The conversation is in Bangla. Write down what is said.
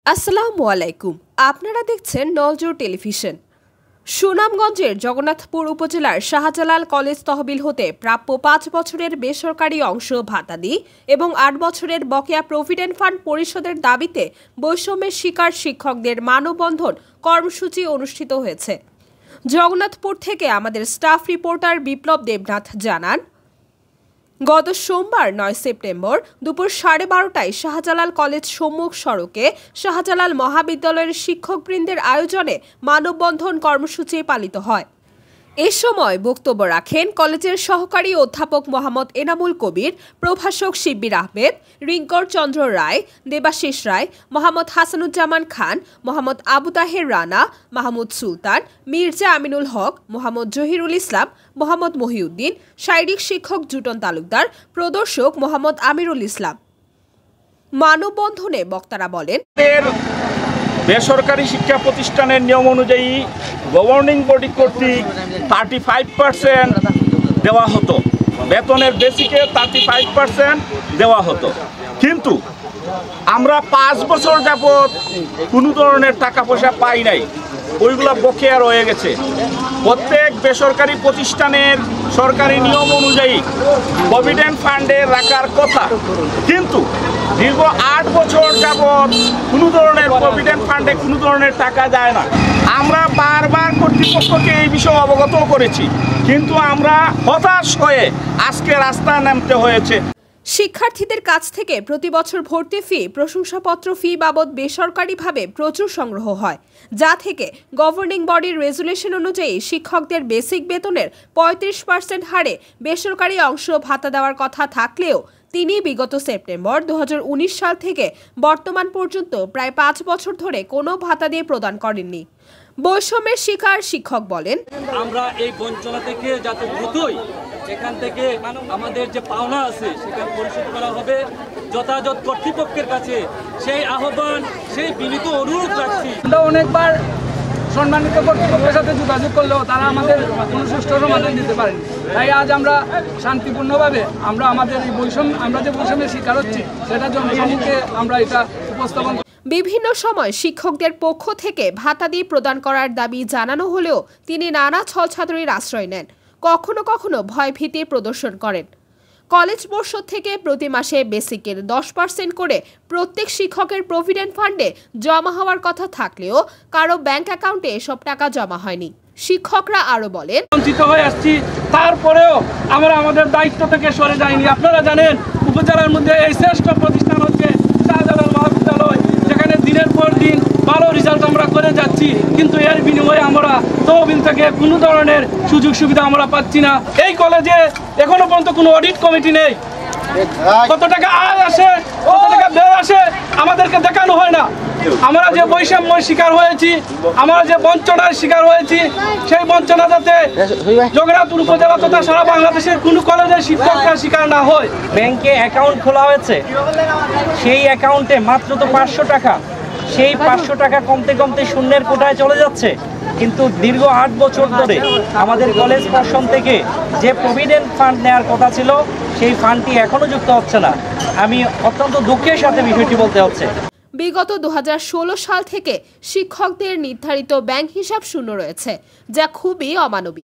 আসসালামু আলাইকুম। আপনারা দেখছেন নলজোর টেলিভিশন। সুনামগঞ্জের জগন্নাথপুর উপজেলার শাহজালাল কলেজ তহবিল হতে প্রাপ্য 5 বছরের বেসরকারি অংশ ভাতাদি এবং 8 বছরের বকেয়া প্রভিডেন্ট ফান্ড পরিশোধের দাবিতে বৈষম্যের শিকার শিক্ষকদের মানববন্ধন কর্মসূচি অনুষ্ঠিত হয়েছে। জগন্নাথপুর থেকে আমাদের স্টাফ রিপোর্টার বিপ্লব দেবনাথ জানান, গত সোমবার 9 সেপ্টেম্বর দুপুর 12:30টায় শাহজালাল কলেজ সম্মুখ সড়কে শাহজালাল মহাবিদ্যালয়ের শিক্ষকবৃন্দের আয়োজনে মানববন্ধন কর্মসূচি পালিত হয়। এ সময় বক্তব্য রাখেন কলেজের সহকারী অধ্যাপক মোহাম্মদ এনামুল কবির, প্রভাষক শিব্বির আহমেদ, রিঙ্কর চন্দ্র রায়, দেবাশিস রায়, মোহাম্মদ হাসানুজ্জামান খান, মোহাম্মদ আবু তাহের রানা, মাহমুদ সুলতান, মির্জা আমিনুল হক, মোহাম্মদ জহিরুল ইসলাম, মোহাম্মদ মহিউদ্দিন, শারীরিক শিক্ষক জুটন তালুকদার, প্রদর্শক মোহাম্মদ আমিরুল ইসলাম। মানববন্ধনে বক্তারা বলেন, বেসরকারি শিক্ষা প্রতিষ্ঠানের নিয়ম অনুযায়ী গভর্নিং বডি কর্তৃক 35% দেওয়া হতো, বেতনের বেসিকে 35% দেওয়া হতো, কিন্তু আমরা 5 বছর যাবৎ কোনো ধরনের টাকা পয়সা পাই নাই, ওইগুলো বকেয়া রয়ে গেছে। প্রত্যেক বেসরকারি প্রতিষ্ঠানের সরকারি নিয়ম অনুযায়ী প্রভিডেন্ট ফান্ডে রাখার কথা, কিন্তু দীর্ঘ 8 বছর যাবৎ কোনো ধরনের প্রভিডেন্ট ফান্ডে কোনো ধরনের টাকা যায় না। আমরা বারবার কর্তৃপক্ষকে এই বিষয়ে অবগত করেছি, কিন্তু আমরা হতাশ হয়ে আজকে রাস্তায় নামতে হয়েছে। শিক্ষার্থীদের কাছ থেকে প্রতি বছর ভর্তি ফি, প্রশংসাপত্র ফি বাবদ বেসরকারিভাবে প্রচুর সংগ্রহ হয়, যা থেকে গভর্নিং বডির রেজুলেশন অনুযায়ী শিক্ষকদের বেসিক বেতনের 35% হারে বেসরকারি অংশ ভাতা দেওয়ার কথা থাকলেও তিনি বিগত সেপ্টেম্বর 2019 সাল থেকে বর্তমান পর্যন্ত প্রায় 5 বছর ধরে কোনো ভাতা দিয়ে প্রদান করেননি। বৈষম্যের শিকার শিক্ষক বলেন, আমরা এই বঞ্চনা থেকে যাতে দ্রুতই এখান থেকে আমাদের যে পাওনা আছে সেটা পরিশোধ করা হবে, যথাযথ কর্তৃপক্ষের কাছে সেই আহ্বান, সেই বিনীত অনুরোধ রাখছি। আমরা অনেকবার সম্মানিত কর্তৃপক্ষের সাথে যোগাযোগ করলেও তারা আমাদের কোনো সুষ্ঠু সমাধান দিতে পারেনি। তাই আজ আমরা শান্তিপূর্ণভাবে আমাদের এই আমরা যে বৈষম্যের শিকার হচ্ছি সেটা জনসম্মুখে আমরা এটা উপস্থাপন। বিভিন্ন সময় শিক্ষকদের পক্ষ থেকে ভাতা দিয়ে প্রদান করার দাবি জানানো হলেও তিনি নানা ছলছাতুরির আশ্রয় নেন, কখনো কখনো ভয়ভীতি প্রদর্শন করেন। কলেজ পর্ষদ থেকে প্রতি মাসে বেসিকের 10% করে প্রত্যেক শিক্ষকের প্রভিডেন্ট ফান্ডে জমা হওয়ার কথা থাকলেও কারো ব্যাংক অ্যাকাউন্টে এসব টাকা জমা হয়নি। শিক্ষকরা আরো বলেন, বঞ্চিত হয়ে আসছি, তারপরেও আমরা আমাদের দায়িত্ব থেকে সরে যাইনি। আপনারা জানেন উপজেলার মধ্যে এই শ্রেষ্ঠ প্রতিষ্ঠান হচ্ছে শাহজালাল মহাবিদ্যালয়, যেখানে দিনের পর দিন ভালো রেজাল্ট আমরা করে যাচ্ছি, কিন্তু এর বিনিময়ে আমরা তহবিল থেকে কোনো ধরনের সুযোগ সুবিধা আমরা পাচ্ছি না। এই কলেজে এখনো পর্যন্ত কোনো অডিট কমিটি নেই। কত টাকা আয় আসে, কত টাকা ব্যয় আসে আমাদেরকে দেখানো হয় না। আমরা যে বৈষম্যের শিকার হয়েছি, আমরা যে বঞ্চনার শিকার হয়েছি, সেই বঞ্চনা যাতে জগন্নাথপুর উপজেলা তথা সারা বাংলাদেশের কোনো কলেজের শিক্ষকরা শিকার না হয়। ব্যাংকে অ্যাকাউন্ট খোলা হয়েছে, সেই অ্যাকাউন্টে মাত্র তো 500 টাকা, সেই 500 টাকা কমতে কমতে শূন্যের কোটায় চলে যাচ্ছে। কিন্তু দীর্ঘ 8 বছর ধরে আমাদের কলেজ প্রশাসন থেকে যে প্রভিডেন্ট ফান্ড নেওয়ার কথা ছিল সেই ফান্ডটি এখনো যুক্ত হচ্ছে না। আমি অত্যন্ত দুঃখের সাথে বিষয়টি বলতে হচ্ছে। বিগত 2016 সাল থেকে শিক্ষকদের নির্ধারিত ব্যাংক হিসাব শূন্য রয়েছে, যা খুবই অমানবিক।